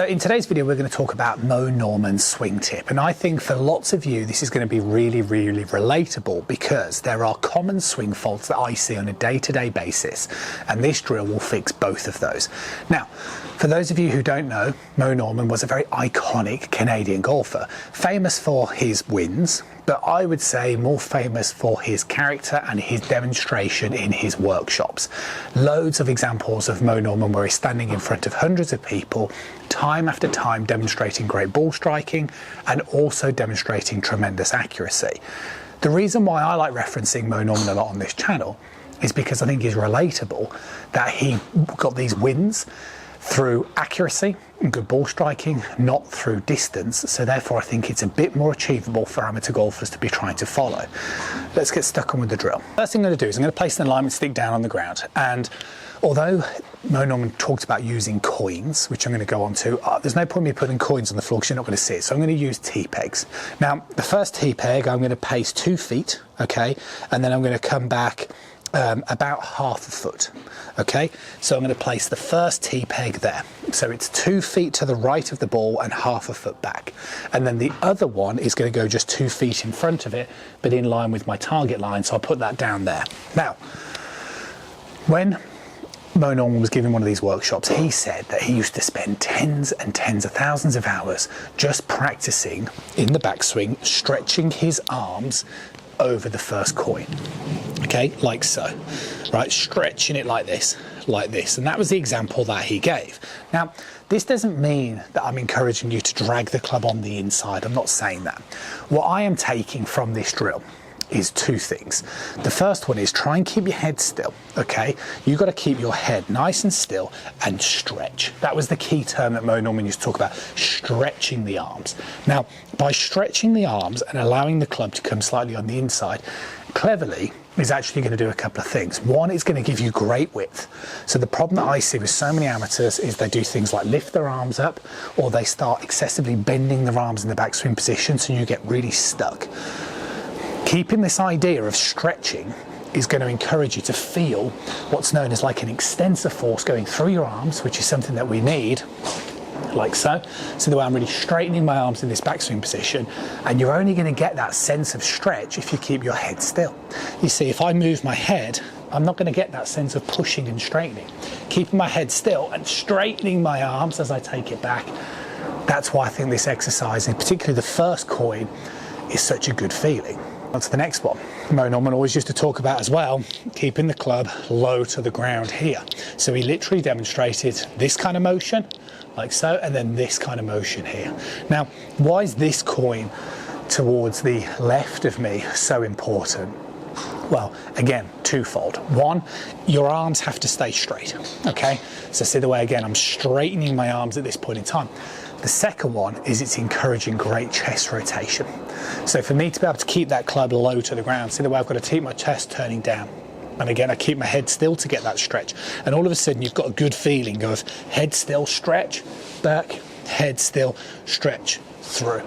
in today's video, we're going to talk about Mo Norman's swing tip. And I think for lots of you, this is going to be really, really relatable because there are common swing faults that I see on a day-to-day basis. And this drill will fix both of those. Now, for those of you who don't know, Mo Norman was a very iconic Canadian golfer, famous for his wins, but I would say more famous for his character and his demonstration in his workshops. Loads of examples of Mo Norman where he's standing in front of hundreds of people, time after time demonstrating great ball striking and also demonstrating tremendous accuracy. The reason why I like referencing Mo Norman a lot on this channel is because I think he's relatable, that he got these wins through accuracy and good ball striking, not through distance. So therefore I think it's a bit more achievable for amateur golfers to be trying to follow. Let's get stuck on with the drill. First thing I'm going to do is I'm going to place an alignment stick down on the ground, and although Mo Norman talked about using coins, which I'm going to go on to, there's no point in me putting coins on the floor because you're not going to see it. So I'm going to use T-pegs. Now, the first T-peg, I'm going to place 2 feet, okay? And then I'm going to come back about half a foot, okay? So I'm going to place the first T-peg there. So it's 2 feet to the right of the ball and half a foot back. And then the other one is going to go just 2 feet in front of it, but in line with my target line. So I'll put that down there. Now, when Mo Norman was giving one of these workshops, he said that he used to spend tens and tens of thousands of hours just practicing in the backswing, stretching his arms over the first coin, okay, like so, right, stretching it like this, and that was the example that he gave. Now, this doesn't mean that I'm encouraging you to drag the club on the inside. I'm not saying that. What I am taking from this drill is 2 things. The first one is try and keep your head still, okay? You've got to keep your head nice and still and stretch. That was the key term that Mo Norman used to talk about, stretching the arms. Now, by stretching the arms and allowing the club to come slightly on the inside, cleverly is actually going to do a couple of things. One, it's going to give you great width. So the problem that I see with so many amateurs is they do things like lift their arms up, or they start excessively bending their arms in the backswing position, so you get really stuck. Keeping this idea of stretching is going to encourage you to feel what's known as like an extensor force going through your arms, which is something that we need, like so. So the way I'm really straightening my arms in this backswing position, and you're only going to get that sense of stretch if you keep your head still. You see, if I move my head, I'm not going to get that sense of pushing and straightening. Keeping my head still and straightening my arms as I take it back, that's why I think this exercise, and particularly the first coin, is such a good feeling. On to the next one. Mo Norman always used to talk about as well, keeping the club low to the ground here. So he literally demonstrated this kind of motion, like so, and then this kind of motion here. Now, why is this coin towards the left of me so important? Well, again, twofold. One, your arms have to stay straight, okay? So see the way, again, I'm straightening my arms at this point in time. The second one is it's encouraging great chest rotation. So for me to be able to keep that club low to the ground, see the way I've got to keep my chest turning down. And again, I keep my head still to get that stretch. And all of a sudden, you've got a good feeling of head still, stretch, back, head still, stretch, through.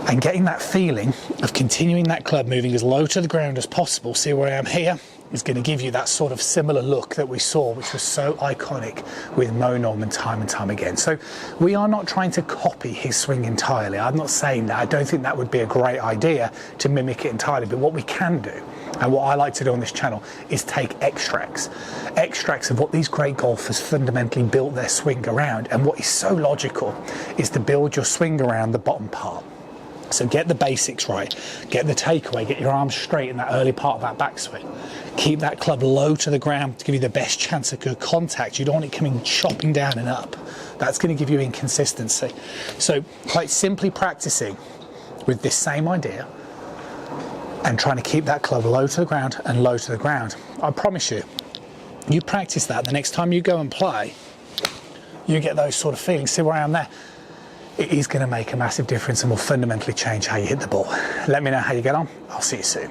And getting that feeling of continuing that club moving as low to the ground as possible, see where I am here, is going to give you that sort of similar look that we saw, which was so iconic with Mo Norman time and time again. So we are not trying to copy his swing entirely. I'm not saying that. I don't think that would be a great idea to mimic it entirely. But what we can do, and what I like to do on this channel, is take extracts of what these great golfers fundamentally built their swing around. And what is so logical is to build your swing around the bottom part. So get the basics right, get the takeaway, get your arms straight in that early part of that backswing. Keep that club low to the ground to give you the best chance of good contact. You don't want it coming chopping down and up. That's going to give you inconsistency. So quite simply practicing with this same idea and trying to keep that club low to the ground and low to the ground. I promise you, you practice that, the next time you go and play, you get those sort of feelings. See where I am there? It is going to make a massive difference and will fundamentally change how you hit the ball. Let me know how you get on. I'll see you soon.